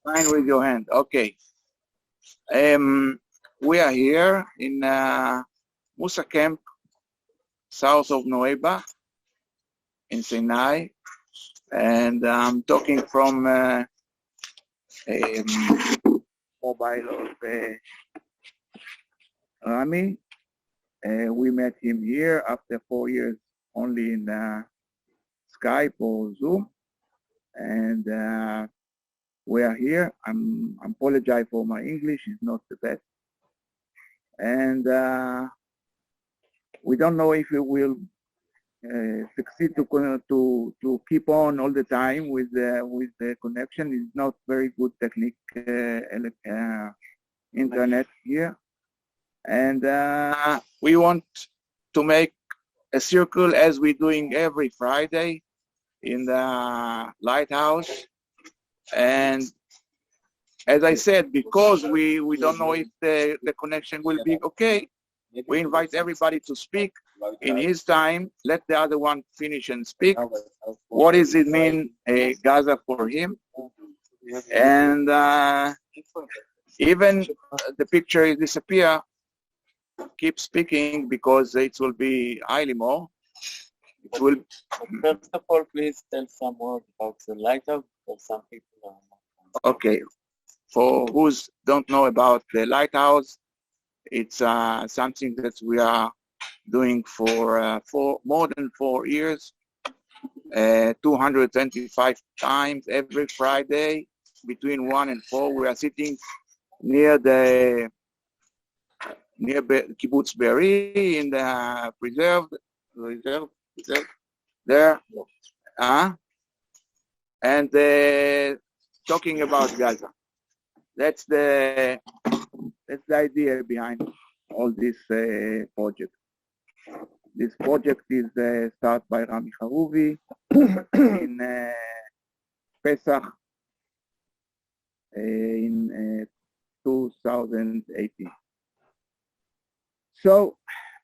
Sign with your hand. Okay. We are here in Musa Camp, south of Nueva, in Sinai, and I'm talking from mobile of Rami. We met him here after 4 years only in Skype or Zoom, and we are here. I apologize for my English; it's not the best, and we don't know if we will succeed to keep on all the time with the connection. It's not very good technique internet here, and we want to make a circle as we're doing every Friday in the lighthouse. And as I said, because we don't know if the connection will be okay, we invite everybody to speak in his time. Let the other one finish and speak. What does it mean, Gaza, for him? And even the picture disappear, keep speaking because it will be highly more. It will. First of all, please tell some more about the lighthouse for some people. Okay. For who don't know about the lighthouse, it's something that we are doing for more than 4 years, 225 times every Friday between 1 and 4. We are sitting near Kibbutz Be'eri in the preserve there, and talking about Gaza. That's the idea behind all this project. This project is started by Rami Haruvi in Pesach in 2018. So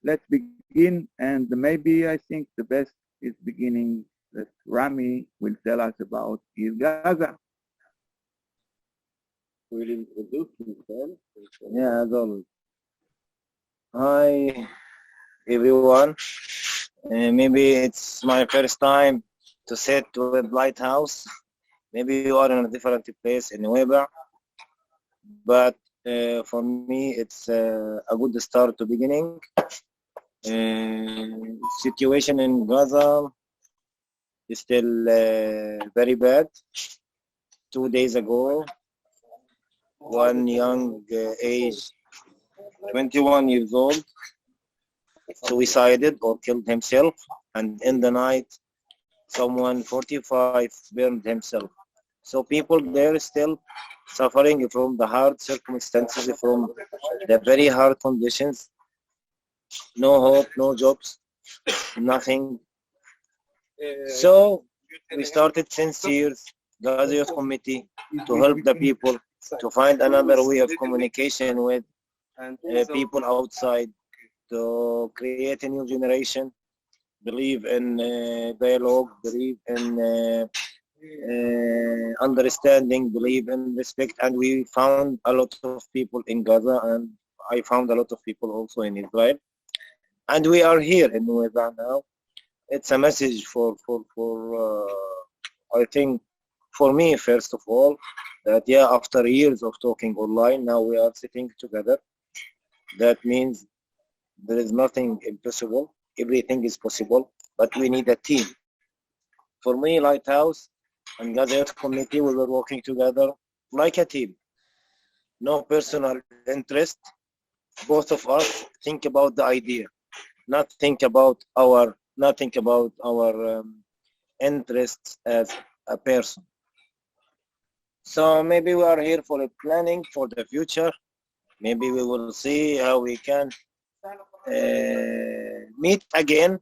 let's begin, and maybe I think the best is beginning that Rami will tell us about Gaza. Will introduce himself? Yeah, as always. Hi, everyone. Maybe it's my first time to sit with Lighthouse. Maybe you are in a different place in Weber, but for me, it's a good start to beginning. Situation in Gaza is still very bad. 2 days ago, one young age, 21 years old, suicided or killed himself, and in the night, someone 45 burned himself. So people there still suffering from the hard circumstances, from the very hard conditions. No hope, no jobs, nothing. So we started since years, Gaza Youth Committee, to help the people, to find another way of communication with people outside, to create a new generation, believe in dialogue, believe in understanding, believe in respect. And we found a lot of people in Gaza, and I found a lot of people also in Israel. And we are here in Nueva now. It's a message for I think, for me, first of all, that yeah, after years of talking online, now we are sitting together. That means there is nothing impossible. Everything is possible, but we need a team. For me, Lighthouse and Gaza Youth Committee, we were working together like a team. No personal interest. Both of us think about the idea, not think about our interests as a person. So maybe we are here for a planning for the future. Maybe we will see how we can meet again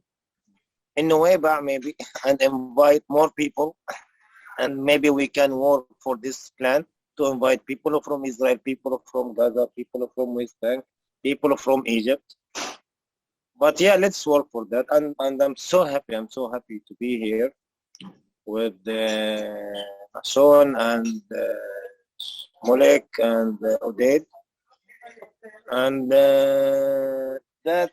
in Nueva, maybe, and invite more people. And maybe we can work for this plan to invite people from Israel, people from Gaza, people from West Bank, people from Egypt. But yeah, let's work for that. And I'm so happy to be here with Sean and Molek and Oded, and that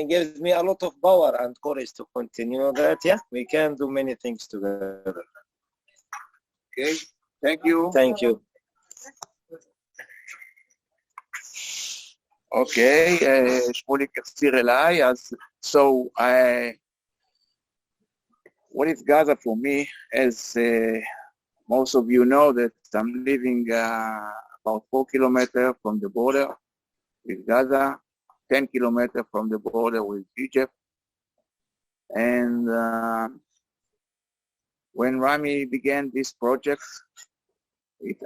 gives me a lot of power and courage to continue that. Yeah, we can do many things together. Okay, thank you. Thank you. Okay, שמוליק החזיר אליי, אז so what is Gaza for me? As most of you know, that I'm living about 4 kilometers from the border with Gaza, 10 kilometers from the border with Egypt. And when Rami began this project,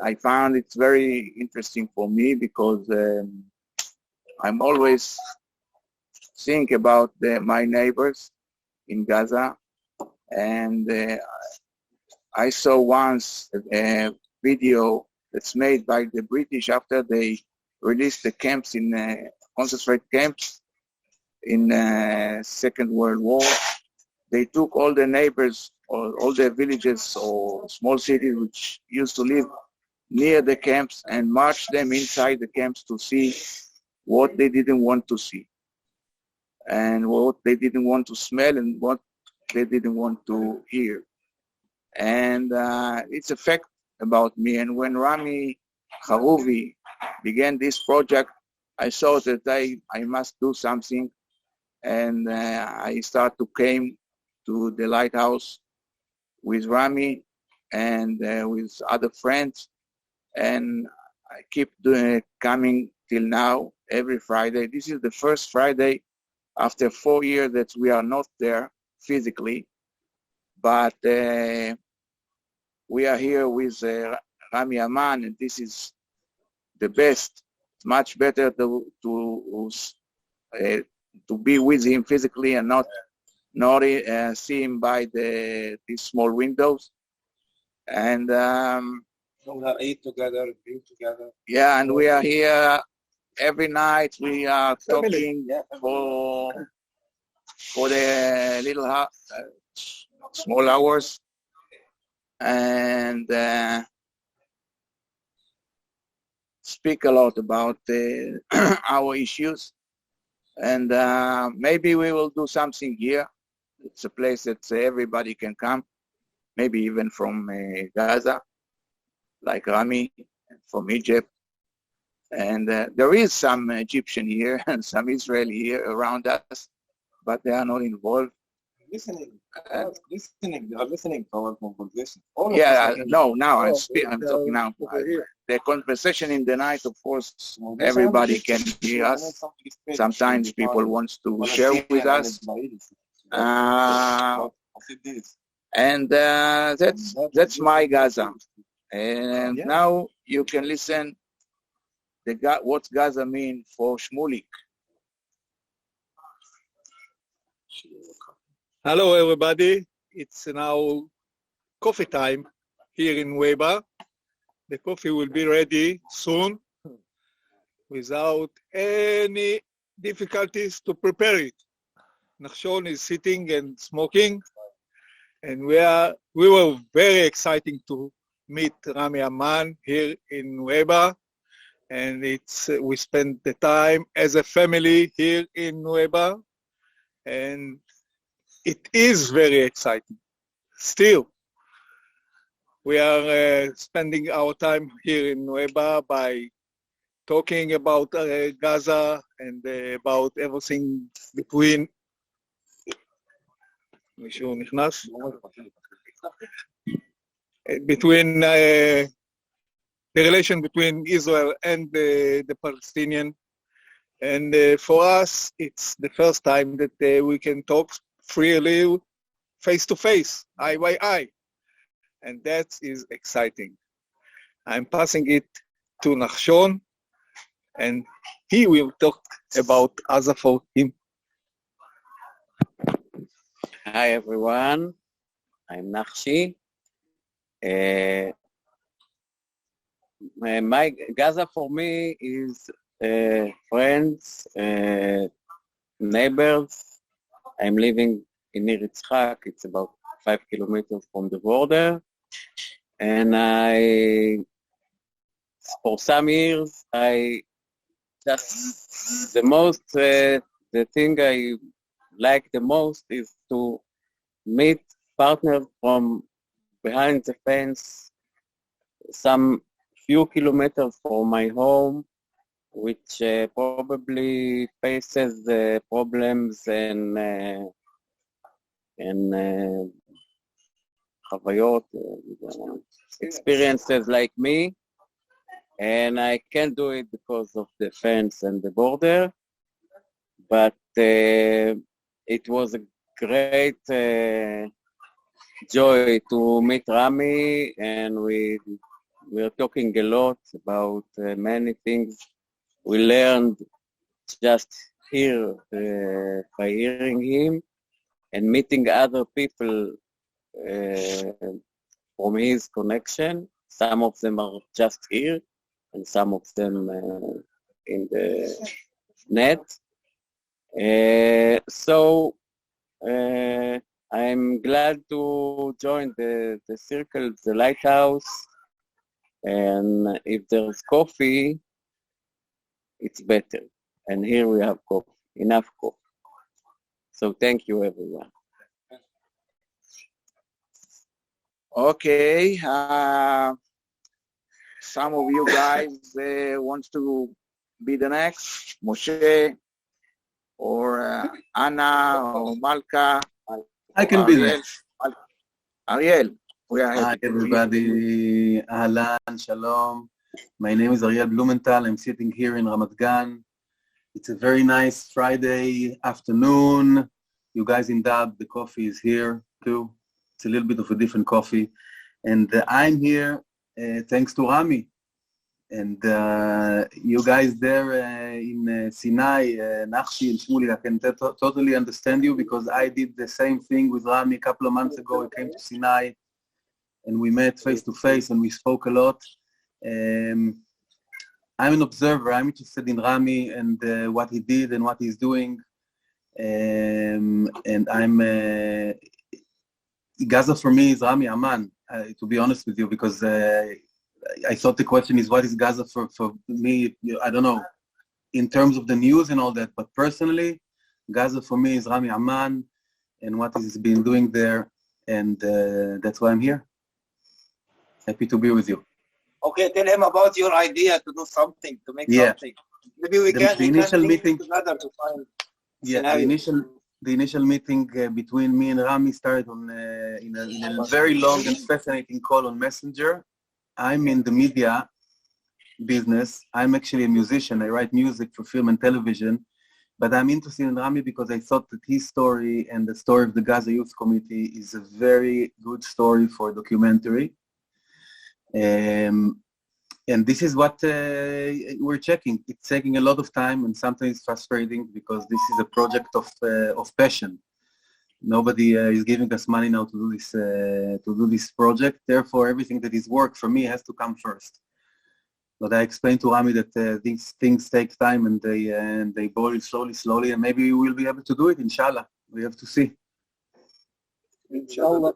I found it's very interesting for me because I'm always think about my neighbors in Gaza. And I saw once a video that's made by the British after they released the camps in concentrated camps in Second World War. They took all the neighbors or all the villages or small cities which used to live near the camps and marched them inside the camps to see what they didn't want to see and what they didn't want to smell and what they didn't want to hear. And it's a fact about me. And when Rami Harouvi began this project, I saw that I must do something. And I started to came to the lighthouse with Rami and with other friends. And I keep coming till now, every Friday. This is the first Friday after 4 years that we are not there physically, but we are here with Rami Aman, and this is the best. It's much better to be with him physically and not see him by these small windows. And We'll eat together, be together. Yeah, and we are here every night. We are talking for the little small hours, and speak a lot about our issues. And maybe we will do something here. It's a place that everybody can come, maybe even from Gaza, like Rami, from Egypt. And there is some Egyptian here and some Israeli here around us, but they are not involved. Listening. They are listening to our conversation. Now I'm talking now. The conversation in the night, of course, everybody can hear us. Sometimes people want to share with us. And that's my Gaza. And now you can listen what Gaza means for Shmulik. Hello, everybody. It's now coffee time here in Weba. The coffee will be ready soon without any difficulties to prepare it. Nachshon is sitting and smoking, and we were very excited to meet Rami Aman here in Weba, and we spent the time as a family here in Weba, and it is very exciting. Still, we are spending our time here in Weba by talking about Gaza and about everything between the relation between Israel and the Palestinian. And for us, it's the first time that we can talk freely, face to face, eye by eye. And that is exciting. I'm passing it to Nachshon, and he will talk about Gaza for him. Hi everyone, I'm Nachshi. My Gaza for me is friends, neighbors. I'm living in Nir Yitzchak. It's about 5 kilometers from the border. and for some years, the thing I like the most is to meet partners from behind the fence, some few kilometers from my home, which probably faces problems and חוויות, experiences like me, and I can't do it because of the fence and the border, but it was a great joy to meet Rami, and we were talking a lot about many things we learned just here by hearing him and meeting other people from his connection. Some of them are just here and some of them in the net. So I'm glad to join the circle, the lighthouse, and if there's coffee, it's better. And here we have coffee, enough coffee. So thank you, everyone. Okay, some of you guys want to be the next, Moshe, or Anna, or Malka. I can be next. Ariel, we are Hi, everybody. Ahlan, shalom. My name is Ariel Blumenthal. I'm sitting here in Ramat Gan. It's a very nice Friday afternoon. You guys in Dab, the coffee is here too. It's a little bit of a different coffee. And I'm here thanks to Rami. And you guys there in Sinai, Nachshi and Shmuli, I can totally understand you because I did the same thing with Rami a couple of months ago. I came to Sinai and we met face to face and we spoke a lot. I'm an observer. I'm interested in Rami and what he did and what he's doing. And I'm... Gaza for me is Rami Aman, to be honest with you, because I thought the question is, what is Gaza for me? I don't know, in terms of the news and all that, but personally, Gaza for me is Rami Aman and what he's been doing there, and that's why I'm here. Happy to be with you. Okay, tell him about your idea to do something, to make something. Maybe we can initial meeting together to find. The initial meeting between me and Rami started on in a very long and fascinating call on Messenger. I'm in the media business. I'm actually a musician. I write music for film and television, but I'm interested in Rami because I thought that his story and the story of the Gaza Youth Committee is a very good story for a documentary. And this is what we're checking. It's taking a lot of time and sometimes frustrating because this is a project of passion. Nobody is giving us money now to do this project. Therefore, everything that is work for me has to come first. But I explained to Rami that these things take time and they boil slowly, and maybe we will be able to do it. Inshallah, we have to see. Inshallah.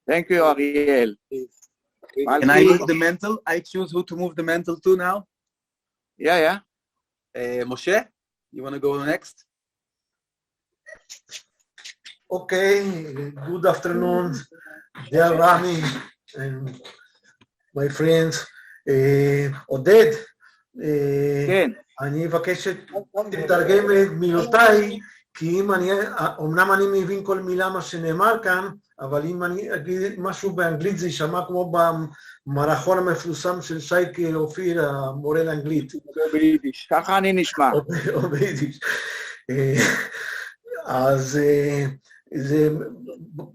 Thank you, Ariel. Can I move the mantle? I choose who to move the mantle to now? Yeah. Moshe, you want to go next? Okay, good afternoon, dear Rami and my friends. עודד, אני אבקש שתתרגם את מילותיי, כי אם אמנם אני מבין כל מילה מה שנאמר כאן, אבל אם אני אגיד משהו באנגלית זה יישמע כמו במערכון המפורסם של שייקה אופיר, המורה לאנגלית. או ביידיש, ככה אני נשמע. או ביידיש. אז זה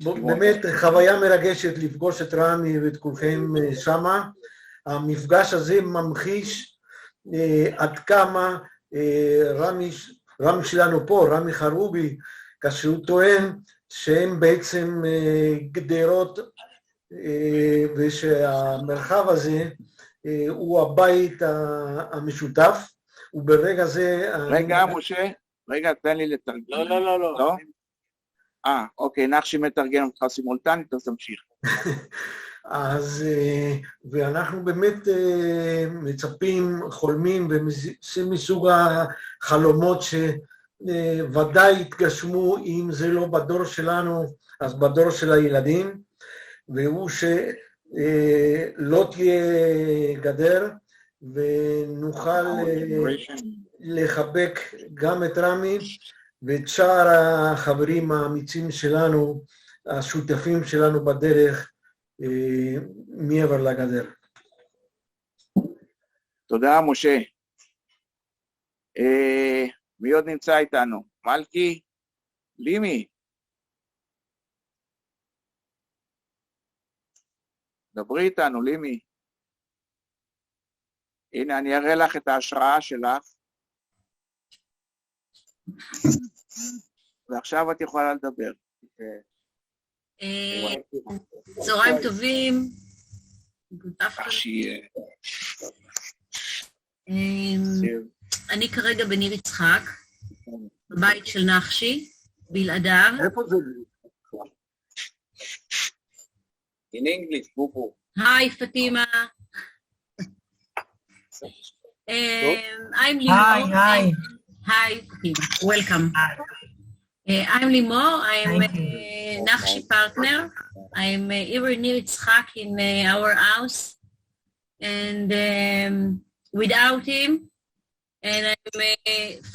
באמת חוויה מרגשת לפגוש את רמי ואת כולכם שמה. המפגש הזה ממחיש עד כמה רמי שלנו פה, רמי חרובי, כאשר הוא טוען שהם בעצם גדרות ושהמרחב הזה הוא הבית המשותף, וברגע זה... רגע, משה, רגע, תן לי לתרגם. לא? אוקיי, נחשי מתרגם אותך סימולטנית, אז תמשיך. אז, ואנחנו באמת מצפים, חולמים, ומסוג החלומות שוודאי יתגשמו, אם זה לא בדור שלנו, אז בדור של הילדים, והוא שלא תהיה גדר, ונוכל לחבק גם את רמי, ואת שאר החברים האמיצים שלנו, השותפים שלנו בדרך, מעבר לגדר. תודה, משה. מי עוד נמצא איתנו? מלכי? לימי? דברי איתנו, לימי. הנה, אני אראה לך את ההשראה שלך. ועכשיו את יכולה לדבר. צהריים טובים. אני כרגע בניר יצחק, בבית של נחשי, בלעדיו. איפה זה? In English, Bubu. היי, פטימה. I'm Limor. Hi, Fatima. Welcome. I'm Limor. I'm Nachshi partner. I'm here in Nir Yitzchak in our house. And without him, and I'm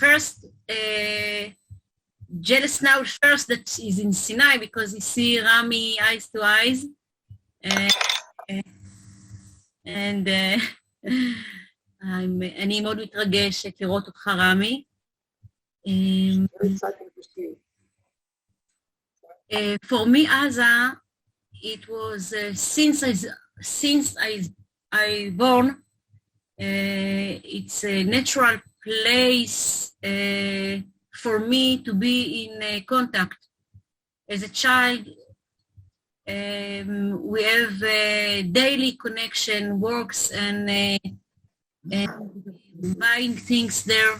first jealous now first that he's in Sinai because he see Rami eyes to eyes. And אני מאוד מתרגשת לראות אותך, רמי. For me, Aza, it was since I born, it's a natural place for me to be in contact. As a child, we have daily connection, works, and buying things there.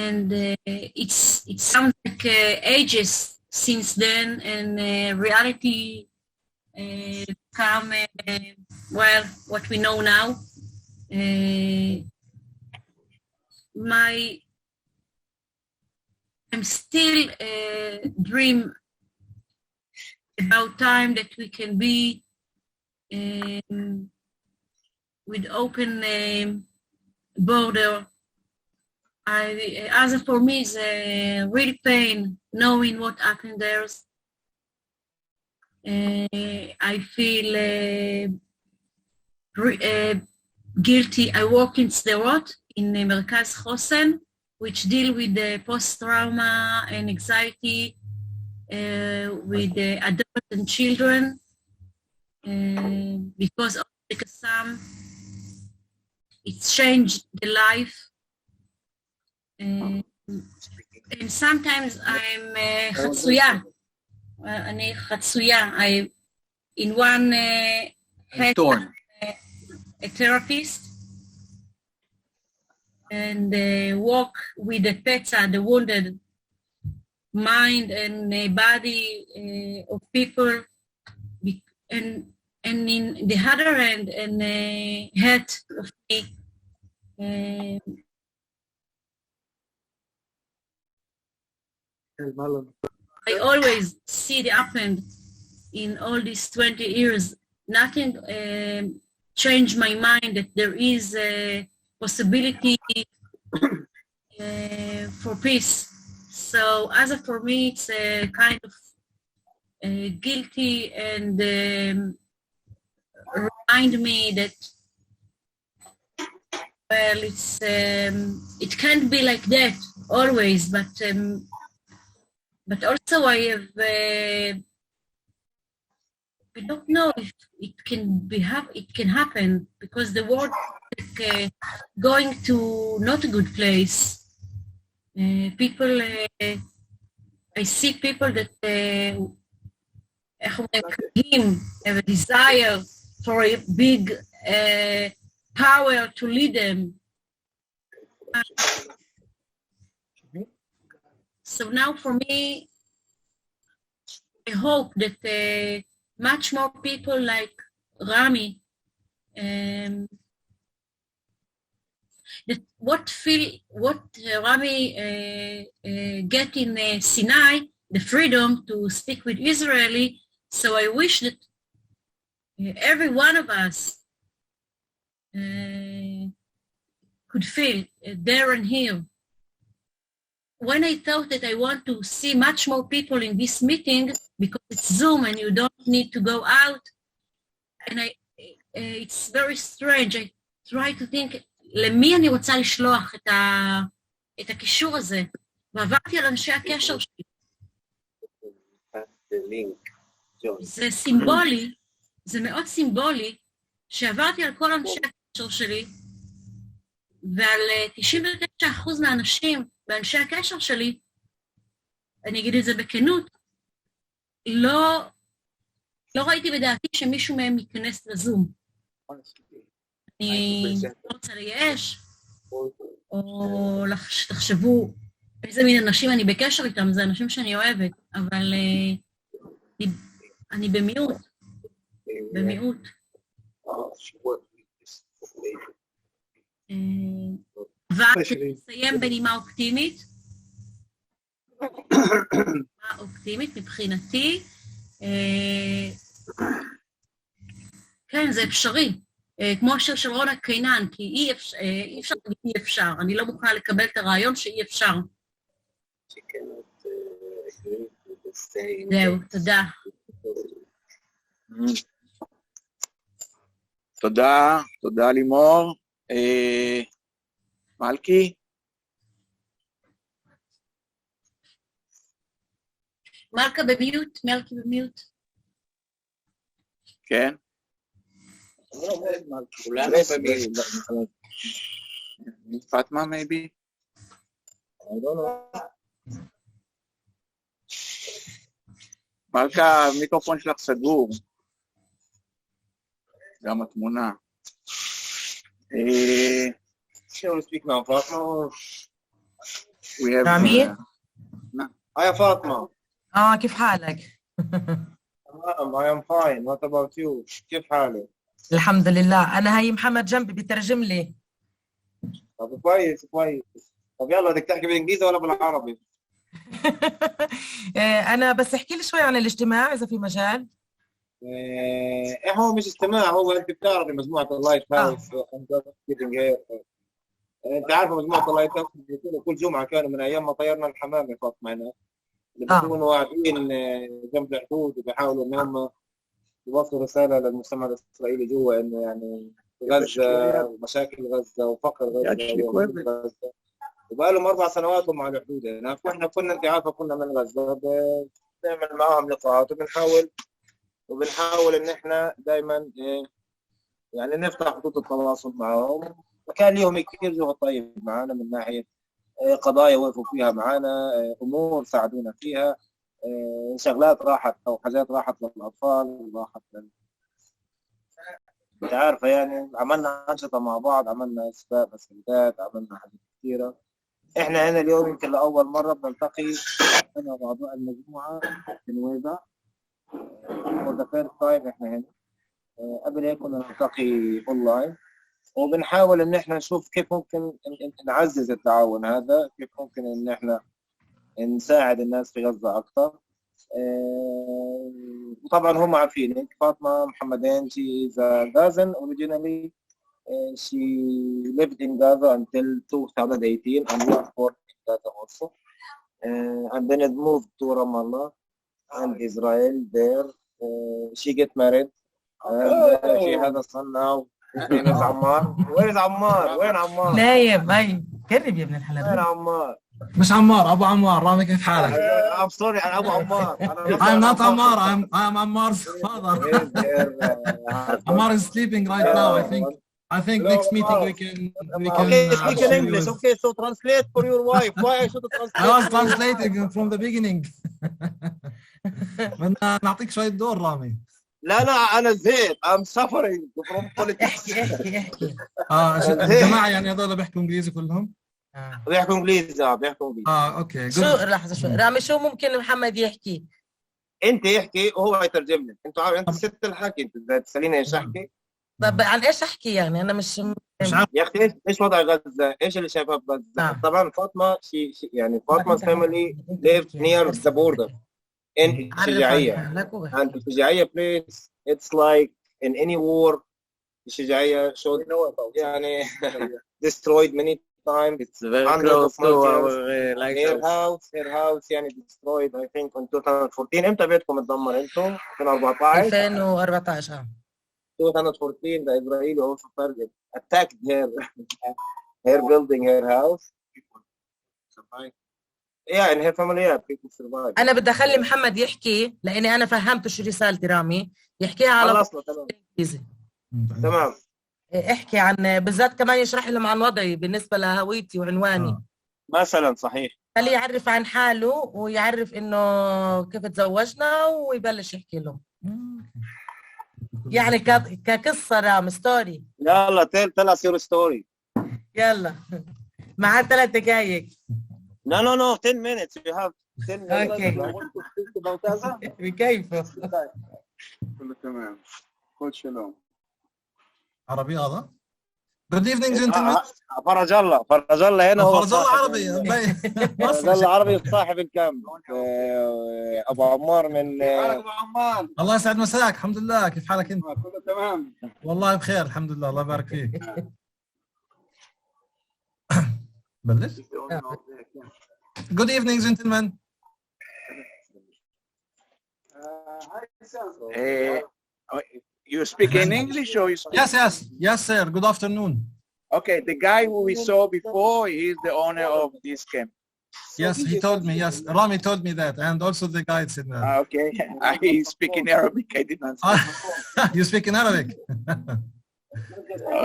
And it sounds like ages since then, and reality come, well, what we know now. I'm still dream about time that we can be with open border. As for me, it's real pain knowing what happened there. I feel guilty. I work in Sderot in Merkaz Chosen, which deal with the post-trauma and anxiety with the adults and children. Because of the Qassam, it's changed the life. And sometimes I'm Chatsuya. אני חצויה. In one head, a therapist, and walk with the Petza, the wounded mind and body of people, and in the other end, and head of me. I always see the happened in all these 20 years. Nothing changed my mind that there is a possibility for peace. So as of for me, it's a kind of guilty and remind me that, well, it's it can't be like that always, but also I have, I don't know if it can happen because the world is going to not a good place. People, I see people that have a desire for a big power to lead them. So now for me, I hope that much more people like Rami, that what Rami get in Sinai, the freedom to speak with Israeli. So I wish that every one of us could feel there and here. When I thought that I want to see much more people in this meeting, because it's Zoom and you don't need to go out, and it's very strange. I try to think, למי אני רוצה לשלוח את הקישור הזה? ועברתי על אנשי הקשר שלי. זה סימבולי, זה מאוד סימבולי, שעברתי על כל אנשי הקשר שלי, ועל 99% מהאנשים באנשי הקשר שלי, אני אגיד את זה בכנות, לא ראיתי בדעתי שמישהו מהם ייכנס לזום. אני לא רוצה לייאש, או תחשבו איזה מין אנשים אני בקשר איתם, זה אנשים שאני אוהבת, אבל אני במיעוט. נסיים בנימה אופטימית. מבחינתי. כן, זה אפשרי. כמו השיר של רונה קינן, כי אי אפשר להגיד אי אפשר. אני לא מוכנה לקבל את הרעיון שאי אפשר. זהו, תודה. תודה לימור. מלכי? מלכה במיוט. כן. פאטמה, maybe? מלכה, המיקרופון שלך סגור. גם התמונה. Shall we speak now, Fatma? رامي؟ Hi, Fatma. كيف حالك؟ I am fine. What about you? كيف حالك؟ الحمد لله. أنا هاي محمد جنبي بيترجم لي. طب كويس. طب يلا بدك تحكي بالإنجليزي ولا بالعربي؟ أنا بس احكي لي شوي عن الاجتماع إذا في مجال. هو مش اجتماع، هو أنت بتعرفي مجموعة اللايت هاوس. أنت عارفة مجموعة اللايت هاوس كل جمعة كانوا من أيام ما طيرنا الحمام يا فاطمة هنا. اللي بيكونوا واقفين جنب الحدود وبيحاولوا إنهم يوصلوا رسالة للمجتمع الإسرائيلي جوا إنه يعني غزة ومشاكل غزة وفقر غزة وبقالهم 4 سنوات هم على الحدود هنا، فإحنا كنا أنت عارفة كنا من غزة بنعمل معاهم لقاءات وبنحاول إن إحنا دائما يعني نفتح خطوط التواصل معهم، وكان ليهم كثير جهد طيب معنا من ناحية قضايا وقفوا فيها معنا، أمور ساعدونا فيها، شغلات راحت أو حاجات راحت للأطفال راحت أنت عارفة يعني عملنا أنشطة مع بعض، عملنا سباق مسابقات، عملنا حاجات كثيرة. إحنا هنا اليوم يمكن لأول مرة بنلتقي أنا وأعضاء المجموعة في نويبع for the first time. إحنا هنا قبل هيك كنا نلتقي أونلاين وبنحاول إن إحنا نشوف كيف ممكن نعزز التعاون هذا، كيف ممكن إن إحنا نساعد الناس في غزة أكثر. وطبعا هم عارفينك فاطمة محمدين. She is a Gazan originally. She lived in Gaza until 2018 and worked for Gaza also. And then it moved to Ramallah and Israel there. She get married and she has a son now. His name is Ammar. Where is Ammar? وين عمار؟ نايم. هاي قرب يا ابن الحلال. وين عمار؟ مش عمار، ابو عمار. رامي كيف حالك؟ I'm sorry أنا أبو عمار. I'm not Ammar. I'm Ammar's father. Ammar is sleeping right now. I think next meeting we can. Okay, speak in English. Okay, so translate for your wife. Why I should translate? I was translating from the beginning. بدنا نعطيك شوية دور رامي. لا أنا زهقت. I'm suffering from politics. احكي. الجماعة يعني هذول بيحكوا إنجليزي كلهم؟ بيحكوا إنجليزي. اوكي. شو لحظة شو رامي شو ممكن محمد يحكي؟ انت احكي وهو يترجم لك. انتوا عارف انت ست الحكي، انت بدك تساليني ايش احكي؟ طب عن ايش احكي يعني؟ انا مش عارف. يا اختي ايش وضع غزه؟ ايش اللي شايفاه بغزه؟ طبعا فاطمه يعني Fatma's family lived near the border in شجاعية. And the شجاعية place, it's like in any war, شجاعية should يعني destroyed many times. It's very close to our lighthouse. Her house يعني destroyed I think in 2014. امتى بيتكم اتدمر انتم؟ 2014. 2014 2014 the Israeli also target attacked her building, her house. Yeah, and her family, yeah, people survived. انا بدي اخلي محمد يحكي لاني انا فهمته شو رسالتي رامي، يحكيها على انجليزي. تمام. احكي عن بالذات كمان يشرح لهم عن وضعي بالنسبه لهويتي وعنواني. مثلا صحيح. خليه يعرف عن حاله ويعرف انه كيف تزوجنا ويبلش يحكي لهم. يعني كقصه رام ستوري. يلا tell us your story. يلا معاه 3 دقائق. No, 10 minutes. You have 10 minutes. Okay. بكيف؟ كله تمام. كل شلون. عربي هذا؟ Good evening gentlemen. فرج الله هنا. فرج الله عربي. فرج الله عربي صاحب الكامب. ابو عمار من ابو عمار. الله يسعد مساك. الحمد لله، كيف حالك انت؟ كله تمام. والله بخير الحمد لله، الله يبارك فيك. بلش؟ Good evening gentlemen. You speak in English or you speak? Yes sir. Good afternoon. Okay, the guy who we saw before, he's the owner of this camp. Yes, he told me. Yes, Rami told me that, and also the guide said that. Okay, I speak in Arabic. I didn't understand. You speak in Arabic.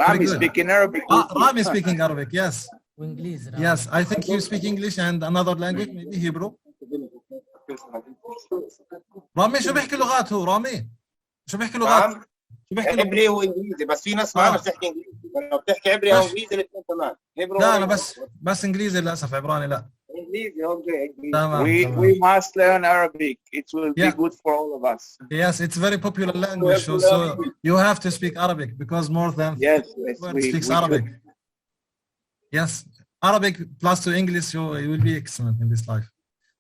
Rami speaking Arabic. Rami speaking Arabic. Yes. وانجليزي. Yes, I think you speak English and another language, maybe Hebrew. رامي شو بيحكي لغات هو؟ رامي شو بيحكي لغات؟ عبري وانجليزي، بس في ناس معنا بتحكي انجليزي. لو بتحكي عبري او انجليزي الاثنين تمام. لا انا بس انجليزي للاسف، عبراني لا. انجليزي اوكي. We must learn Arabic. It will be good for all of us. Yes, it's very popular language, so you have to speak Arabic because more than speaks Arabic. Yes, Arabic plus to English, you will be excellent in this life.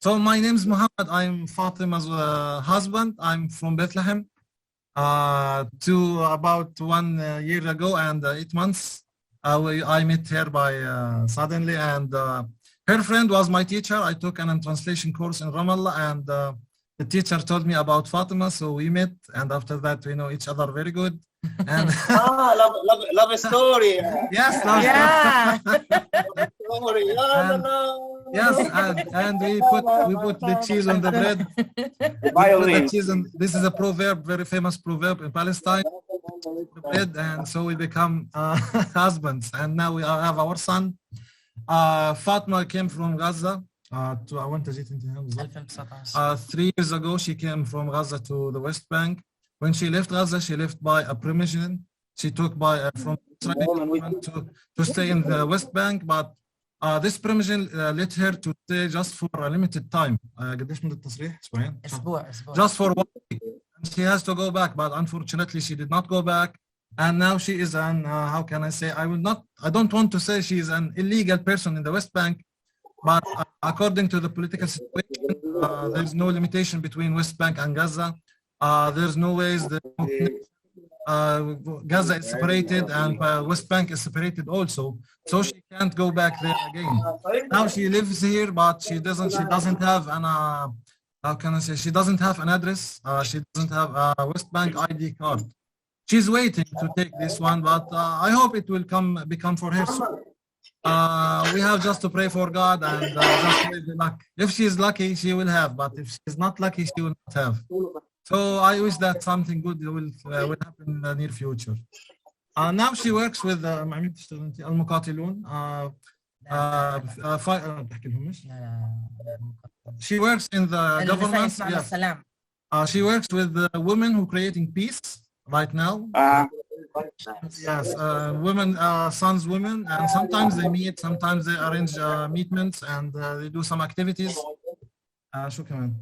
So my name is Muhammad. I'm Fatima's husband. I'm from Bethlehem. About 1 year ago and 8 months, I met her by suddenly, and her friend was my teacher. I took an translation course in Ramallah, and the teacher told me about Fatima, so we met, and after that we know each other very good. And love story. Yes, love story. Yes, and we put the cheese on the bread. This is a proverb, very famous proverb in Palestine. Bread, and so we become husbands. And now we have our son. Fatma came from Gaza. 3 years ago, she came from Gaza to the West Bank. When she left Gaza, she left by a permission. She took from Israel to stay in the West Bank, but this permission let her to stay just for a limited time. Just for 1 week. And she has to go back, but unfortunately, she did not go back. And now she is an, how can I say, I don't want to say she is an illegal person in the West Bank, but according to the political situation, there's no limitation between West Bank and Gaza. There's no ways that Gaza is separated and West Bank is separated also, so she can't go back there again. Now she lives here, but she doesn't have an how can I say, she doesn't have an address. She doesn't have a West Bank ID card. She's waiting to take this one, but I hope it will become for her soon. We have just to pray for God and just pray the luck. If she is lucky, she will have, but if she is not lucky, she will not have. So I wish that something good will happen in the near future. Now she works with المقاتلون. She works in the government. Yes. She works with the women who are creating peace right now. Yes, women, sons, women, and sometimes they meet, sometimes they arrange meetings, and they do some activities. شو كمان؟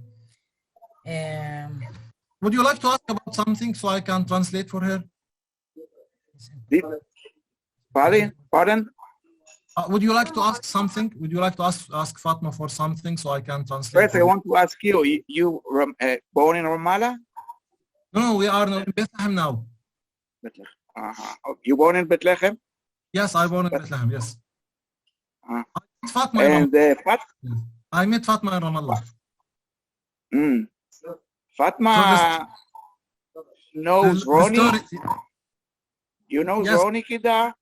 Would you like to ask about something so I can translate for her? Pardon? Would you like to ask something? Would you like to ask Fatma for something so I can translate? First, I want to ask you, you born in Ramallah? No, we are in Bethlehem now. You born in Bethlehem? Yes, I born in Bethlehem, yes. Fatma And I met Fatma in Ramallah. Fatma knows Ronnie. You know Ronnie Kidar?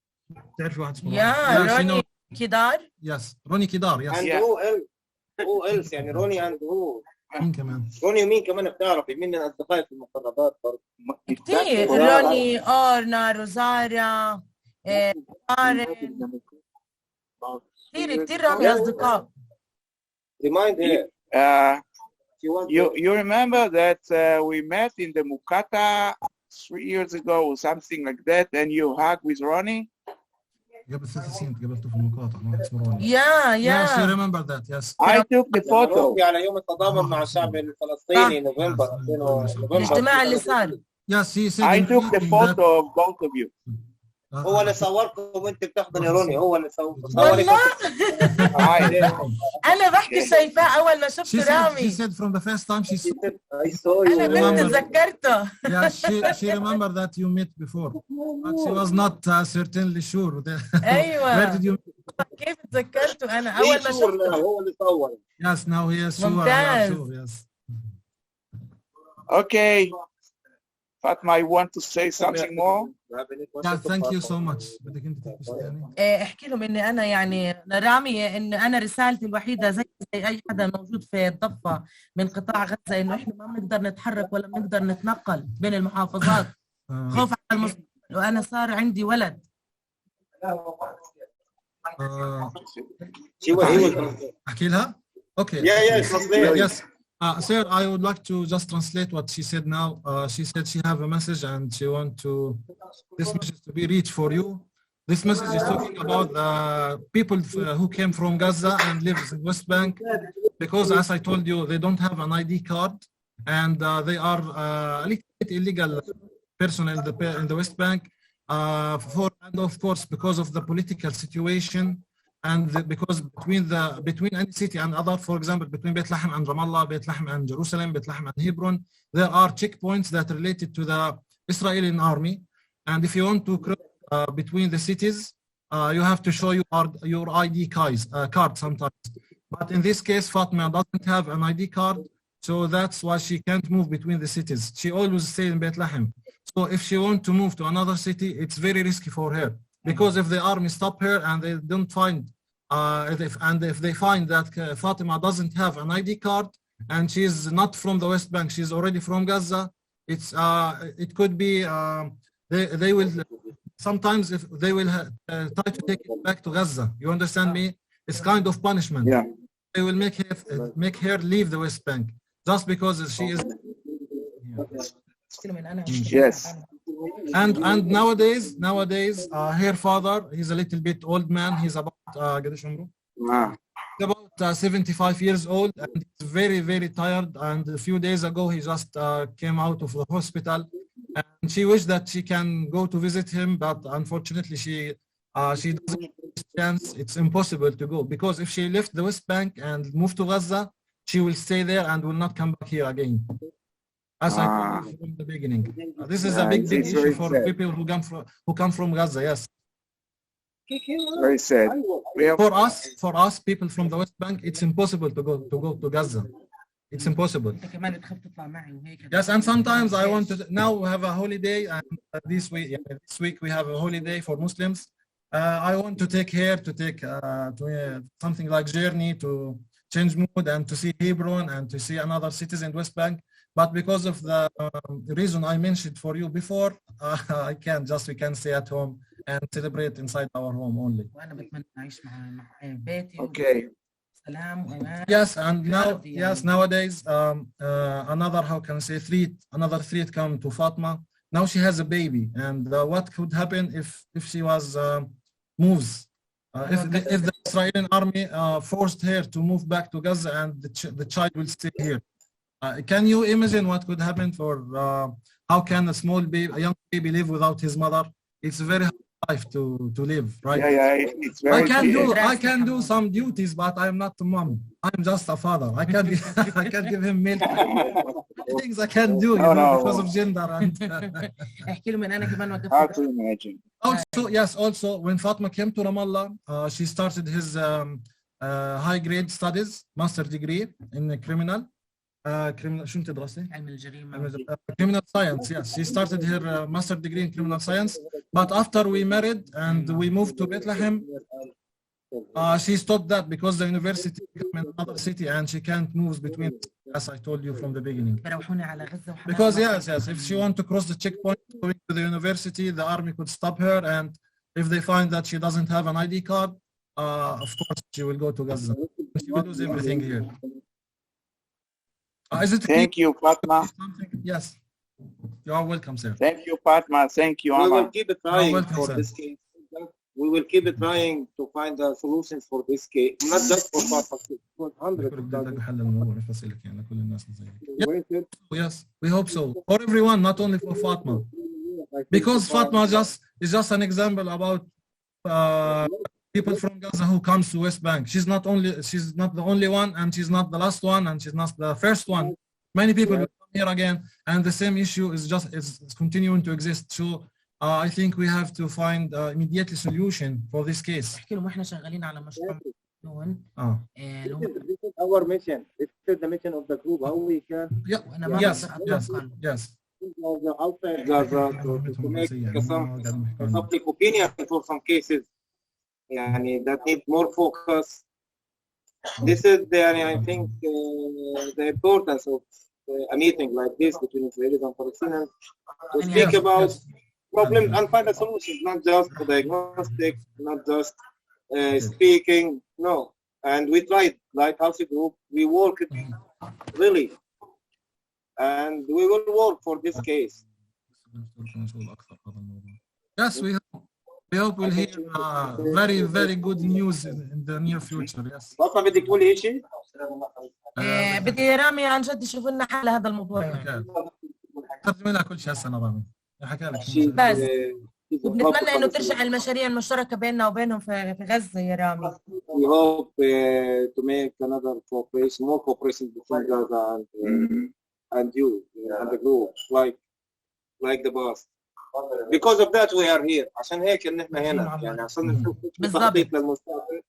Yeah, Ronnie Kidar. Yes, Ronnie Kidar, yes. And who else يعني روني and who مين كمان؟ روني ومين كمان بتعرفي مين من أصدقائي في المقربات برضه كتير روني أورنا روزاريا كارين كتير رامي أصدقاء. Remind her. You remember that we met in the Mukata 3 years ago or something like that, and you hugged with Ronnie? قبل 3 سنين قابلته في المقاطعة واحد اسمه روني. Yeah. Yes, you remember that, yes. I took the photo. على يوم التضامن مع الشعب الفلسطيني نوفمبر الاجتماع اللي صار. Yes, he said. I took the photo of both of you. هو اللي صوركم وانت بتحضني روني هو اللي والله أنا بحكي شايفاه أول ما شفت رامي. She said from the first time she said. أنا كنت تذكرته. Yeah, she remembered that you met before, but she was not certainly sure. أيوة. Where did you? كيف تذكرته أنا أول ما شفته. هو اللي صور. Yes, now he is sure. ممتاز. Yes. Okay. Fatma, I want to say something more. Yeah, thank you so much. بدك أنت تحكي شيء ثاني؟ احكي لهم اني انا يعني رامي ان انا رسالتي الوحيده زي اي حدا موجود في الضفه من قطاع غزه انه احنا ما بنقدر نتحرك ولا بنقدر نتنقل بين المحافظات خوف على المستقبل وانا صار عندي ولد. أحكي لها؟ Okay. Yes. Sir, I would like to just translate what she said now. She said she have a message and she want this message to be reached for you. This message is talking about the people who came from Gaza and live in West Bank, because as I told you, they don't have an ID card and they are a little bit illegal person in the West Bank. And of course, because of the political situation. And because between any city and other, for example, between Bethlehem and Ramallah, Bethlehem and Jerusalem, Bethlehem and Hebron, there are checkpoints that are related to the Israeli army. And if you want to cross between the cities, you have to show your ID card sometimes. But in this case, Fatma doesn't have an ID card, so that's why she can't move between the cities. She always stays in Bethlehem. So if she wants to move to another city, it's very risky for her. Because if the army stop her and they don't find, if they find that Fatima doesn't have an ID card and she's not from the West Bank, she's already from Gaza, it could be they will sometimes if they will try to take it back to Gaza. You understand me? It's kind of punishment. Yeah. They will make her leave the West Bank just because she is. Yes. And nowadays her father, he's a little bit old man. He's about about 75 years old and he's very, very tired. And a few days ago he just came out of the hospital and she wished that she can go to visit him, but unfortunately she doesn't have this chance. It's impossible to go because if she left the West Bank and moved to Gaza, she will stay there and will not come back here again. As I told you from the beginning, this is a big issue for people who come from Gaza. Yes. Very sad. For us, people from the West Bank, it's impossible to go to Gaza. It's impossible. Yes, and sometimes I want to. Now we have a holiday, and this week we have a holiday for Muslims. I want to take her to something like journey to change mood and to see Hebron and to see another cities in West Bank. But because of the reason I mentioned for you before, I can't. We can stay at home and celebrate inside our home only. Okay. Yes, and nowadays, another another threat come to Fatma. Now she has a baby, and what could happen if she was moves? If the Israeli army forced her to move back to Gaza, and the child will stay here. Can you imagine what could happen for how can a young baby live without his mother? It's a very hard life to live, right? Yeah, it's very. I can do some duties, but I'm not a mom. I'm just a father. I can give him milk. Things I can do, because of gender. And Hard to imagine. Also, when Fatma came to Ramallah, she started his high grade studies, master degree in criminal شو انت درستي؟ علم الجريمة. Criminal science, yes. She started her master degree in criminal science, but after we married and we moved to Bethlehem, she stopped that because the university came in another city and she can't move between, as I told you from the beginning. Because yes, if she want to cross the checkpoint going to the university, the army could stop her, and if they find that she doesn't have an ID card, of course she will go to Gaza. She will lose everything here. Is it Thank you, Fatma. Yes. You are welcome, sir. Thank you, Fatma. Thank you, We Amma. will keep trying welcome, for sir. this case. We will keep trying to find solutions for this case, not just for Fatma, for hundreds of thousands. Yes, we hope so. For everyone, not only for Fatma. Because Fatma is just an example about people from Gaza who comes to West Bank. She's not the only one, and she's not the last one, and she's not the first one. Many people will come here again, and the same issue is continuing to exist. So I think we have to find immediately solution for this case. احكي لهم احنا شغالين على مشروع هون. This is our mission. This is the mission of the group. How we can Yes. outside Gaza to make some public opinion for some cases. That need more focus. This is I think the importance of a meeting like this between Israelis and Palestinians to speak about problems and find a solution, not just diagnostic, not just speaking. No, and we tried Lighthouse group. We worked really, and we will work for this case. Yes, we hope we'll hear very, very good news in the near future. Yes. فاطمة بدك تقولي شيء؟ بدي يا رامي عن جد يشوف لنا حل لهذا الموضوع. ترجمي لها كل شيء هسه انا رامي. حكى لك. بس وبنتمنى انه ترجع المشاريع المشتركة بيننا وبينهم في غزة يا رامي. We hope to make another cooperation, more cooperation between Gaza and you and the group, like the past. Because of that we are here. عشان هيك ان احنا هنا عشان نشوف تخطيط للمستقبل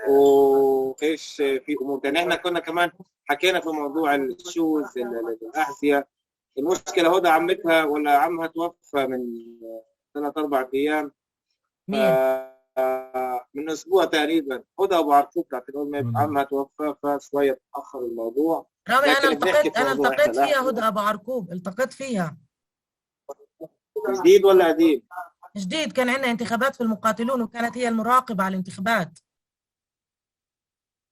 وايش في امور ثانيه. احنا كنا كمان حكينا في موضوع الشوز الاحذيه. المشكله هدى عمتها ولا عمها توفى من 3-4 ايام. من اسبوع تقريبا. هدى ابو عرفوك بتاعت عمها توفى فشويه تاخر الموضوع. رامي انا التقيت فيها هدى ابو عرقوب. التقيت فيها. جديد ولا قديم؟ جديد. كان عندنا انتخابات في المقاتلون وكانت هي المراقبة على الانتخابات.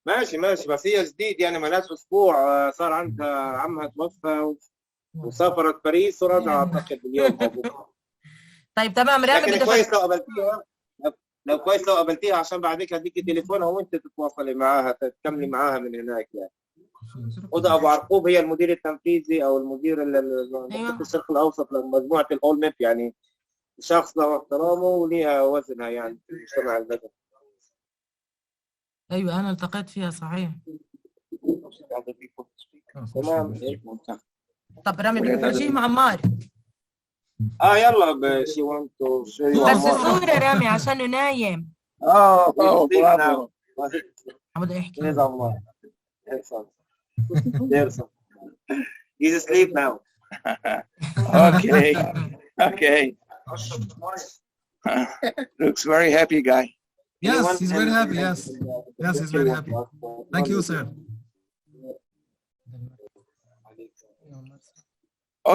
ماشي بس هي جديد مالهاش اسبوع. صار عندها عمها توفى وسافرت باريس ورجعت اعتقد اليوم او بكره. طيب تمام رامي. لكن كويس لو قابلتيها عشان بعدك هديكي تليفونها وانت تتواصلي معاها تكملي معاها من هناك هدى ابو عرقوب هي المدير التنفيذي او المدير المنطقه الشرق الاوسط لمجموعه الاول ميب. شخص له احترامه وليها وزنها في المجتمع المدني. ايوه انا التقيت فيها صحيح. تمام. طب رامي بدك تفرجيه مع عمار. يلا شي وانت بس الصوره رامي عشانه نايم. برافو. بدي احكي. He's asleep now. Okay. Looks very happy guy. Yes, he's very happy. Yes, he's very happy. Thank you, sir.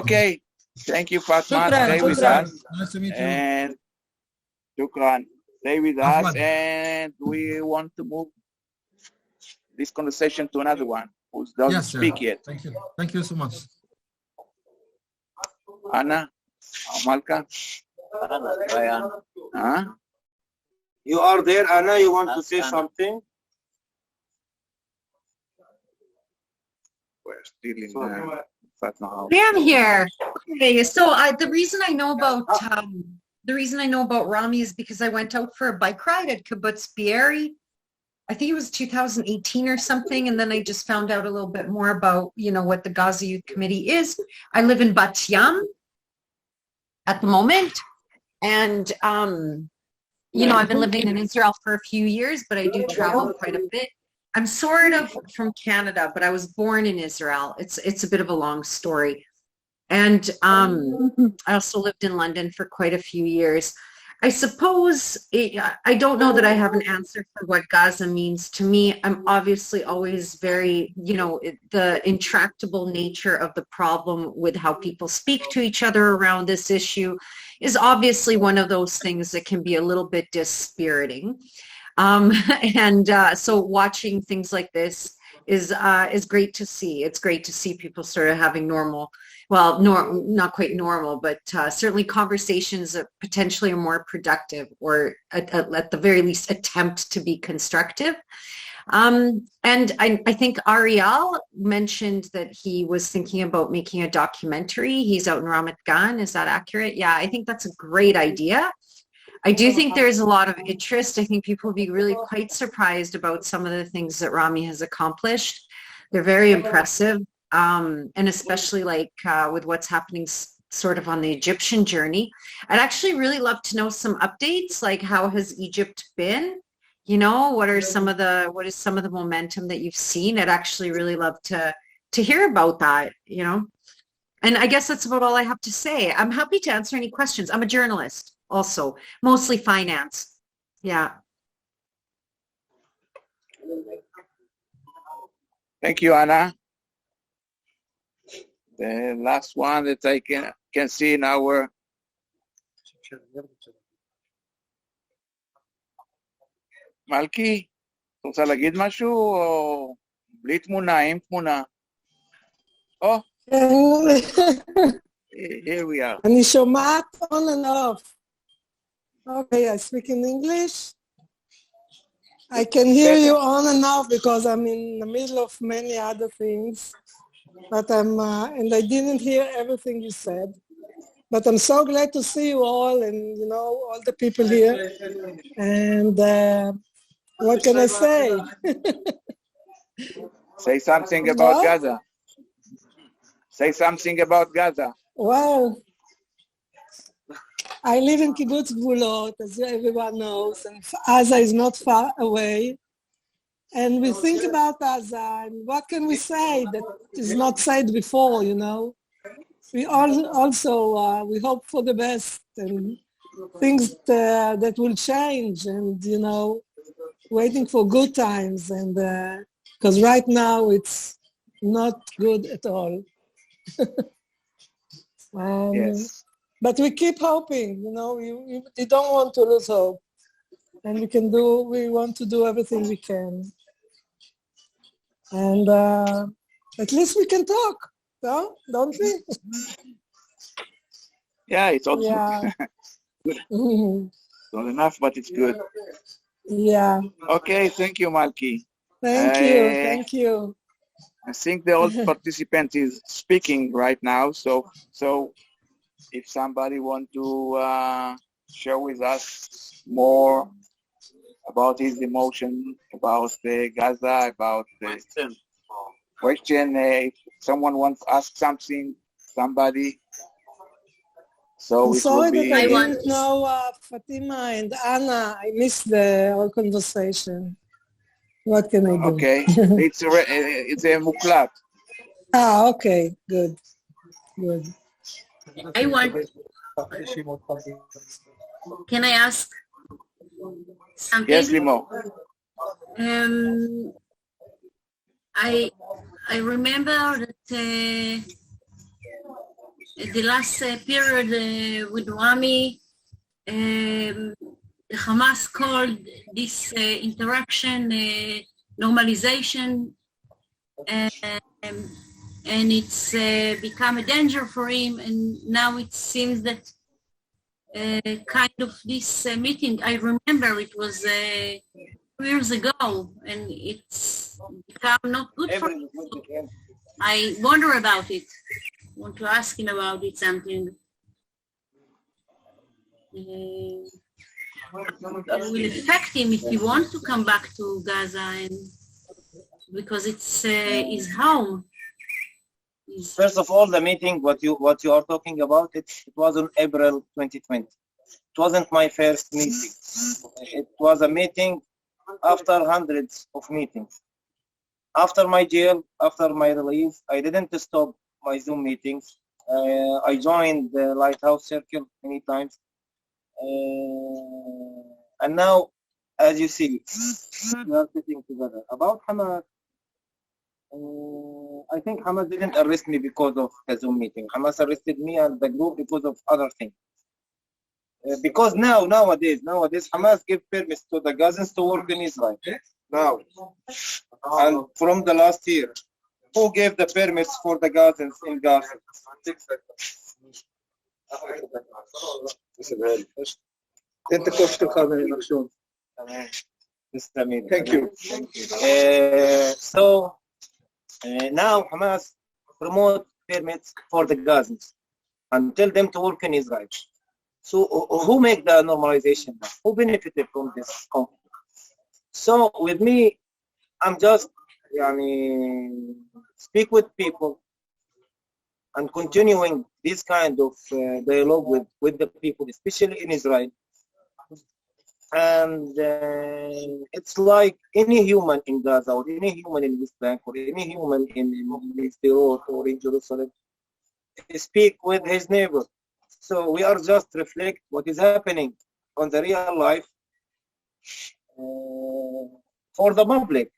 Okay. Thank you, Fatma. Stay with us. Nice to meet you. And shukran. Stay with us, and we want to move this conversation to another one who doesn't speak yet. Thank you so much. Anna, Malka. You are there, Anna. You want to say something? We're still in the house. I'm here. Okay, so the reason I know about Rami is because I went out for a bike ride at Kibbutz Be'eri. I think it was 2018 or something, and then I just found out a little bit more about, what the Gaza Youth Committee is. I live in Bat Yam at the moment, and I've been living in Israel for a few years, but I do travel quite a bit. I'm sort of from Canada, but I was born in Israel. It's a bit of a long story. And I also lived in London for quite a few years. I suppose, I don't know that I have an answer for what Gaza means to me. I'm obviously always very, the intractable nature of the problem with how people speak to each other around this issue is obviously one of those things that can be a little bit dispiriting. So watching things like this is great to see. It's great to see people sort of having normal, not quite normal, but certainly conversations that potentially are more productive, or at the very least attempt to be constructive. And I think Ariel mentioned that he was thinking about making a documentary. He's out in Ramat Gan. Is that accurate? Yeah, I think that's a great idea. I do think there's a lot of interest. I think people will be really quite surprised about some of the things that Rami has accomplished. They're very impressive. And especially with what's happening sort of on the Egyptian journey. I'd actually really love to know some updates, like how has Egypt been? What is some of the momentum that you've seen? I'd actually really love to hear about that, And I guess that's about all I have to say. I'm happy to answer any questions. I'm a journalist also, mostly finance. Yeah. Thank you, Anna. The last one that I can see in our מלכי, את רוצה להגיד משהו או בלי תמונה, עם תמונה? Here we are. אני שומעת on and off. Okay, I speak in English. I can hear you on and off because I'm in the middle of many other things. But and I didn't hear everything you said. But I'm so glad to see you all and, all the people here. And what can I say? Say something about Gaza. Say something about Gaza. Well, I live in Kibbutz Gvulot, as everyone knows, and Gaza is not far away. And we think about Gaza, and what can we say that is not said before, We also, we hope for the best and things that will change and, waiting for good times. And because right now it's not good at all. Yes. But we keep hoping, we don't want to lose hope. And we want to do everything we can. And at least we can talk, no? Don't we? Yeah, it's also good. Not enough, but it's good. Yeah. Okay, thank you, Malki. Thank you. I think the old participant is speaking right now, so if somebody want to share with us more about his emotion, about Gaza, about the question, if someone wants to ask something, somebody. So I'm it sorry will be... that I didn't know Fatima and Anna. I missed the whole conversation. What can I do? Okay, it's a muklat. Okay, good. Can I ask something? Yes, Limo. I remember that the last period with Rami, the Hamas called this interaction normalization, and it's become a danger for him. And now it seems that kind of this meeting, I remember it was 2 years ago, and it's become not good for him. I wonder about it. I want to ask him about it something. It will affect him if he wants to come back to Gaza, and because it's his home. First of all, the meeting, what you are talking about, it was on April 2020. It wasn't my first meeting. It was a meeting after hundreds of meetings. After my jail, after my release, I didn't stop my Zoom meetings. I joined the Lighthouse Circle many times. And now, as you see, we are sitting together. About Hamas, I think Hamas didn't arrest me because of the Zoom meeting. Hamas arrested me and the group because of other things. Because nowadays, Hamas give permits to the Gazans to work in Israel. Now, and from the last year, who gave the permits for the Gazans in Gaza? Thank you. So now Hamas promote permits for the Gazans and tell them to work in Israel. So who make the normalization now? Who benefited from this conflict? So with me, I'm just speak with people and continuing this kind of dialogue with the people, especially in Israel. And it's like any human in Gaza or any human in West Bank or any human in Israel or in Jerusalem speak with his neighbor. So we are just reflect what is happening on the real life for the public.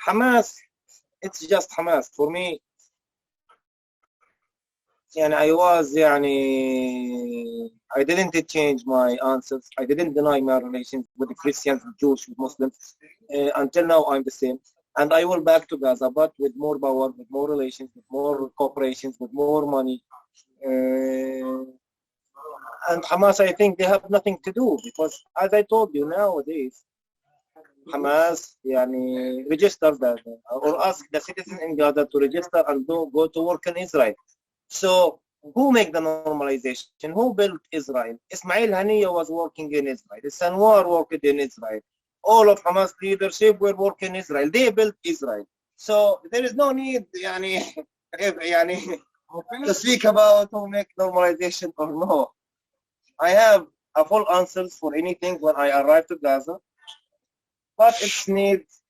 Hamas, it's just Hamas. For me, I didn't change my answers. I didn't deny my relations with the Christians, with Jews, with Muslims. Until now, I'm the same. And I will back to Gaza, but with more power, with more relations, with more cooperations, with more money. And Hamas, I think they have nothing to do because, as I told you, nowadays, Hamas register that or ask the citizens in Gaza to register and go to work in Israel. So who make the normalization? Who built Israel? Ismail Haniyeh was working in Israel. Sanwar worked in Israel. All of Hamas leadership were working in Israel. They built Israel. So there is no need to speak about who make normalization or no. I have a full answers for anything when I arrive to Gaza. But it's needs,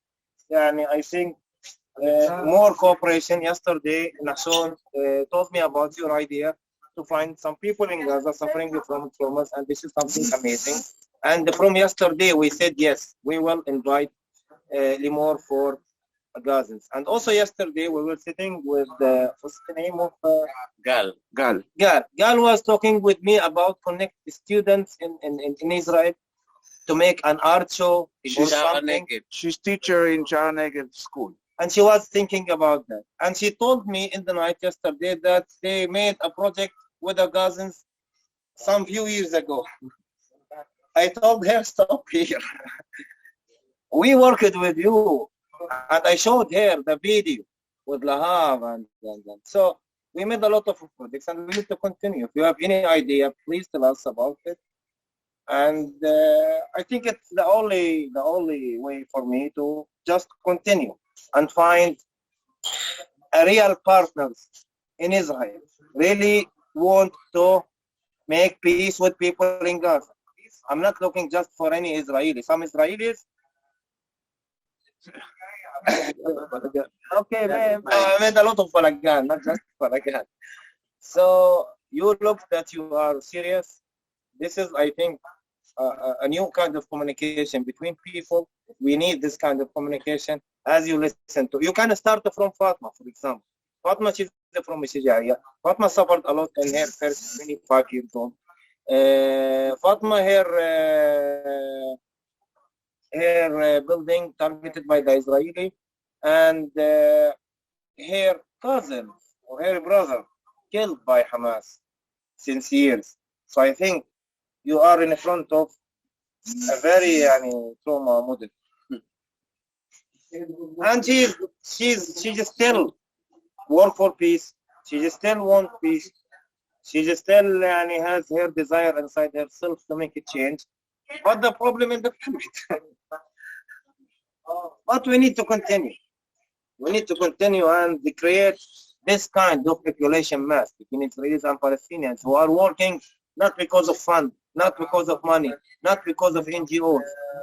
I think, more cooperation. Yesterday, Nashon told me about your idea to find some people in Gaza suffering from traumas, and this is something amazing. And from yesterday, we said yes, we will invite Limor for Gazans. And also yesterday, we were sitting with what's the name of Gal. Gal was talking with me about connect students in Israel to make an art show or something. She's teacher in Charneget school. And she was thinking about that. And she told me in the night yesterday that they made a project with the Gazans some few years ago. I told her, stop here. We worked with you. And I showed her the video with Lahav and. So we made a lot of projects and we need to continue. If you have any idea, please tell us about it. And I think it's the only way for me to just continue and find a real partners in Israel. Really want to make peace with people in Gaza. I'm not looking just for any Israeli. Some Israelis. Okay, man. I made a lot of balagan, not just balagan. So you look that you are serious. This is, I think, a new kind of communication between people. We need this kind of communication as you listen to. You can start from Fatma, for example. Fatma, she's from Shijaiya. Fatma suffered a lot in her first 25 years old. Fatma, her building targeted by the Israeli, and her cousin or her brother killed by Hamas since years. So I think you are in front of a very trauma model. And she's still work for peace. She just still wants peace. She just still has her desire inside herself to make a change. But the problem in the family. But we need to continue. We need to continue and create this kind of population mass between Israelis and Palestinians who are working not because of fun, not because of money, not because of NGOs,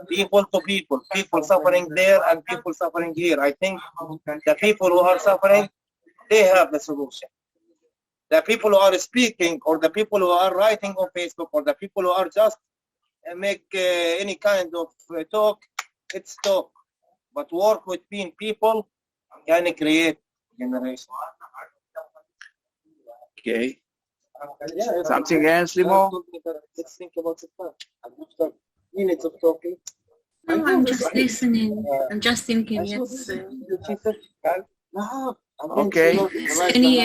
people to people, people suffering there and people suffering here. I think the people who are suffering, they have the solution. The people who are speaking or the people who are writing on Facebook or the people who are just make any kind of talk, it's talk. But work between people can create generation. Okay. Something else, Limo? Let's think about the fact. Minutes of talking. No, I'm just listening. I'm just thinking. Yes. Okay. Any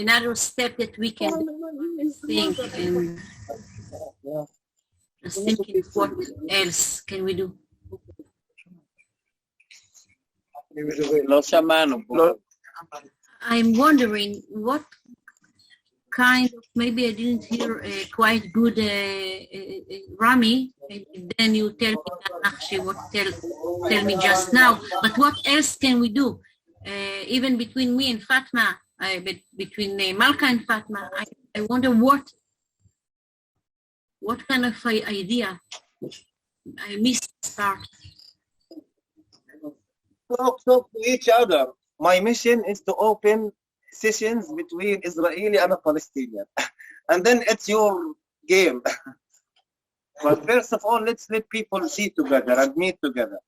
another step that we can think and just thinking what else can we do? לא שמענו פה. I'm wondering what kind of, maybe I didn't hear quite good Rami, and then you tell me that actually what tell me just now, but what else can we do? Even between me and Fatma, between Malka and Fatma, I wonder what kind of idea. I missed this part. Talk to each other. My mission is to open sessions between Israeli and a Palestinian. And then it's your game. But first of all, let's let people see together and meet together.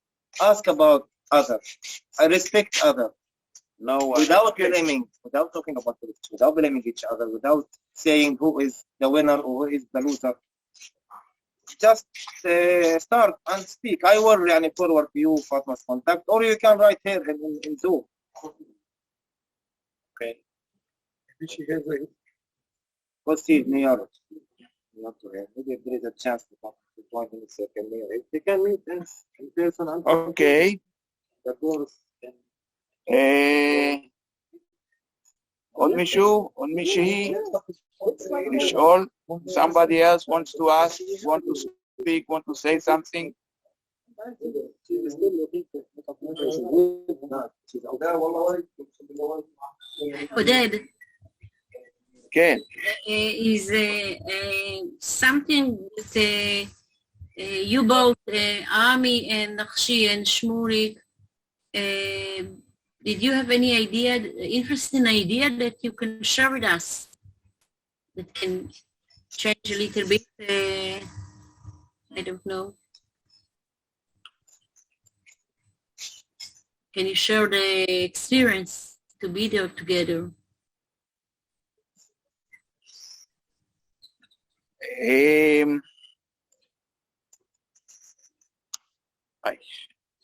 Ask about others. I respect others. No, without blaming, without talking about it, without blaming each other, without saying who is the winner or who is the loser. Just start and speak. I will forward to you Fatma's contact, or you can write here in Zoom. Okay. What's the New York? Not to her. Maybe there is a chance to join in the second year. If they can meet in person. Okay. That was. עוד מישהו? עוד מישהי? לשאול? Somebody else wants to ask, want to speak, want to say something? Oded, כן. is something that you both, Ami and Nakshi and Shmulik, did you have any idea, interesting idea that you can share with us that can change a little bit? I don't know. Can you share the experience to be there together?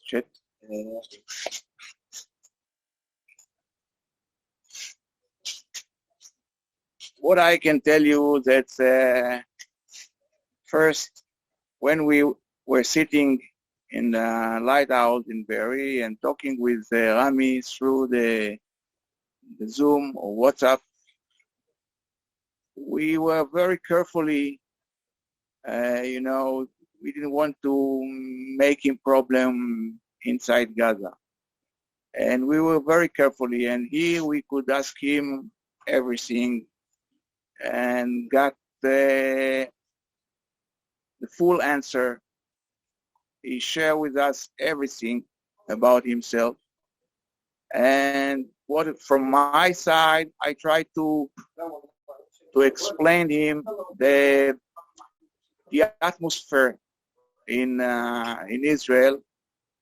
Shit. What I can tell you that first, when we were sitting in the lighthouse in Berry and talking with Rami through the Zoom or WhatsApp, we were very carefully, we didn't want to make him problem inside Gaza. And we were very carefully, and here we could ask him everything and got the full answer. He shared with us everything about himself. And from my side, I tried to explain him the atmosphere in Israel,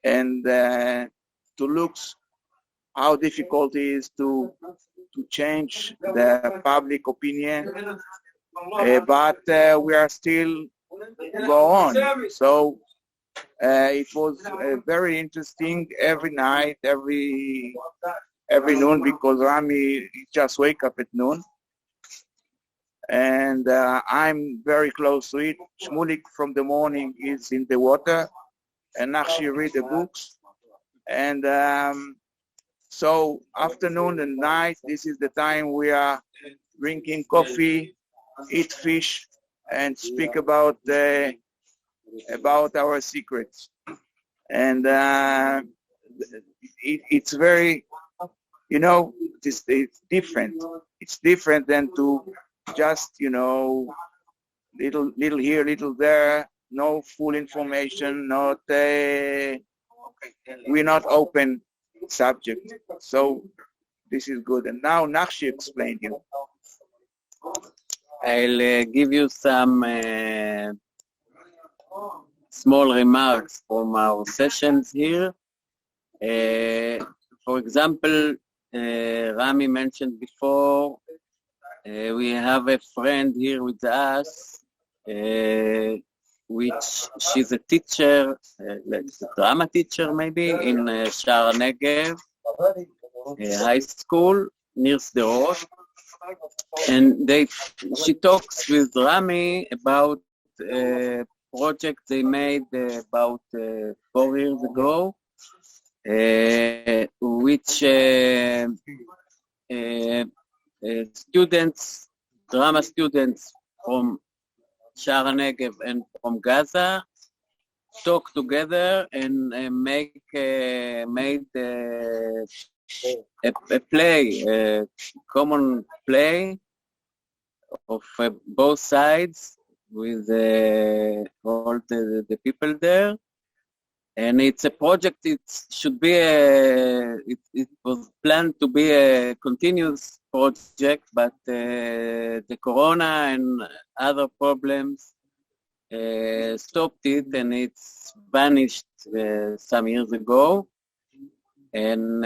and to look how difficult it is to change the public opinion, but we are still go on. So it was very interesting every night, every noon, because Rami just wake up at noon. And I'm very close to it. Shmulik from the morning is in the water, and Nakshi read the books. And So afternoon and night, this is the time we are drinking coffee, eat fish, and speak about our secrets. And it's very, you know, it's different. It's different than to just, you know, little here, little there, no full information, not we're not open subject. So this is good. And now Nakshi explained you. I'll give you some small remarks from our sessions here. For example, Rami mentioned before, we have a friend here with us, which she's a teacher, like a drama teacher maybe, in Shar Negev High School near Sderot. And she talks with Rami about a project they made about 4 years ago, which students, drama students from Shar Negev and from Gaza talk together and made a play, a common play of both sides with all the people there. And it's a project, it should be it was planned to be a continuous project, but the corona and other problems stopped it, and it's vanished some years ago. And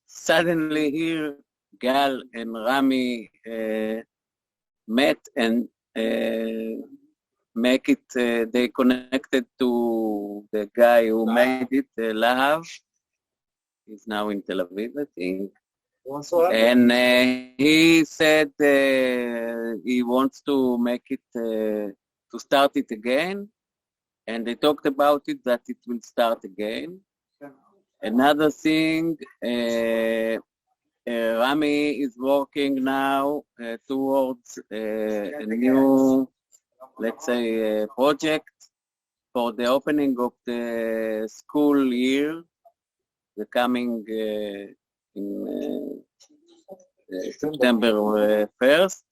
suddenly here, Gal and Rami met and make it, they connected to the guy who made it, Lahav. He's now in Tel Aviv, I think. And he said he wants to make it, to start it again. And they talked about it, that it will start again. Another thing, Rami is working now towards a new, let's say, project for the opening of the school year, the coming in September 1st.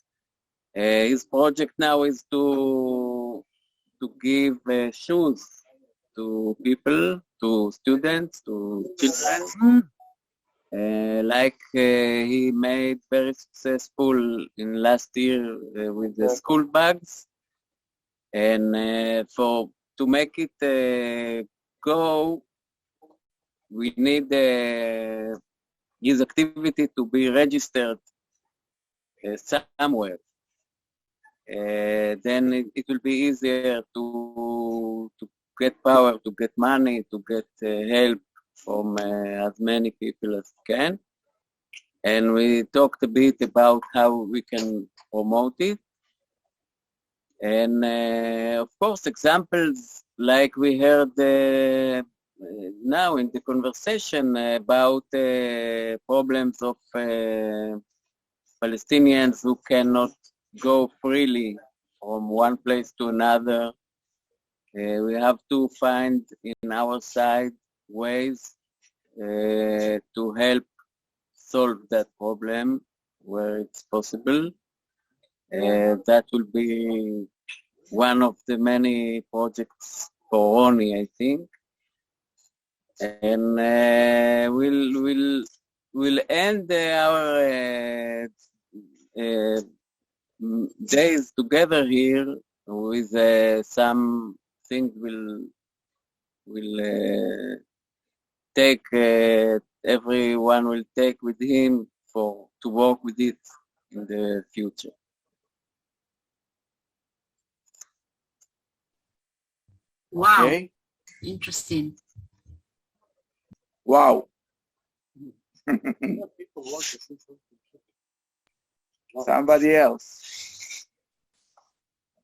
His project now is to give shoes to people, to students, to children. Like he made very successful in last year with the school bags. And to make it go, we need his activity to be registered somewhere. Then it will be easier to get power, to get money, to get help from as many people as can. And we talked a bit about how we can promote it. And of course, examples like we heard now in the conversation about problems of Palestinians who cannot go freely from one place to another. We have to find in our side ways to help solve that problem where it's possible. That will be one of the many projects for Roni, I think. And we'll end our days together here with some things we'll take, everyone will take with him to work with it in the future. Wow, Okay. interesting. Wow. Somebody else.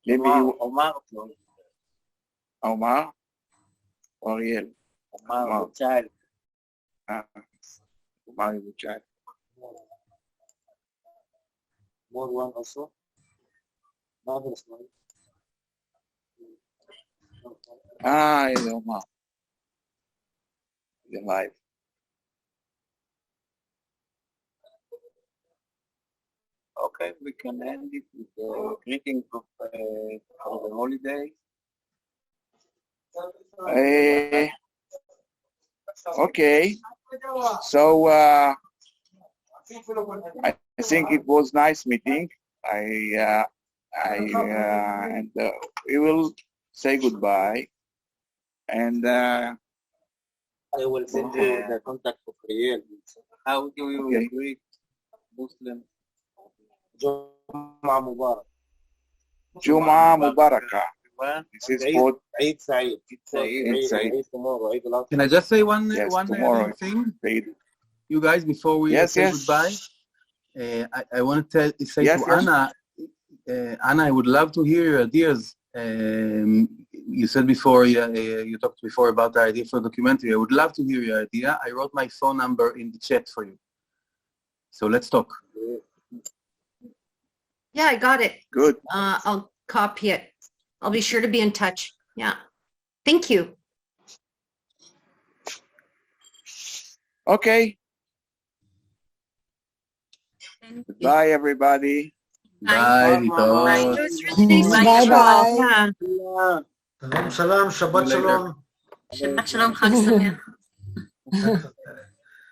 Maybe you, Omar Omar or Ariel? Omar, the child. Combine with chat. More one also. Another slide. Ilma. The live. Okay, we can end it with the greeting of for the holiday. Okay. So I think it was nice meeting. And we will say goodbye. And I will send you the contact of Riel. How do you Okay. greet Muslims? Jum'a Mubarak. Juma Mubarakah. This is for Eid Saeed. Eid Saeed. Eid tomorrow. Eid al-Adha. Can I just say one tomorrow. thing? Eid. You guys, before we Yes, say yes. goodbye, I want to say Yes, to yes. Anna, Anna, I would love to hear your ideas. You said before, you talked before about the idea for a documentary. I would love to hear your idea. I wrote my phone number in the chat for you. So let's talk. Yeah, I got it. Good. I'll copy it. I'll be sure to be in touch. Yeah. Thank you. Okay. Thank you. Bye, everybody. Bye, Vito. It was really nice to meet Bye you all. bye. Yeah. Shalom, shalom, Shabbat shalom. שבת שלום, חג שמח.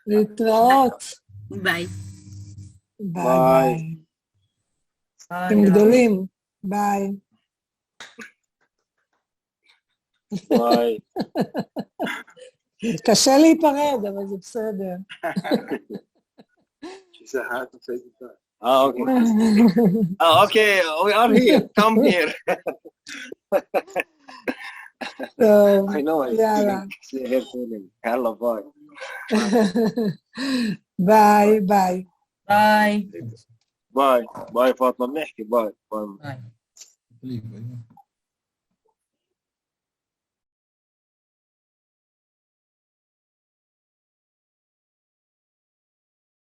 להתראות. ביי. ביי. אתם גדולים. ביי. Bye. קשה להיפרד, אבל זה בסדר. She said how to say goodbye. Okay. Okay, we are here. Come here. טוב, I know. יאללה. See her feeling. Hello, bye. ביי, ביי. باي Bye. Bye, Fatma. نحكي bye. Bye. باي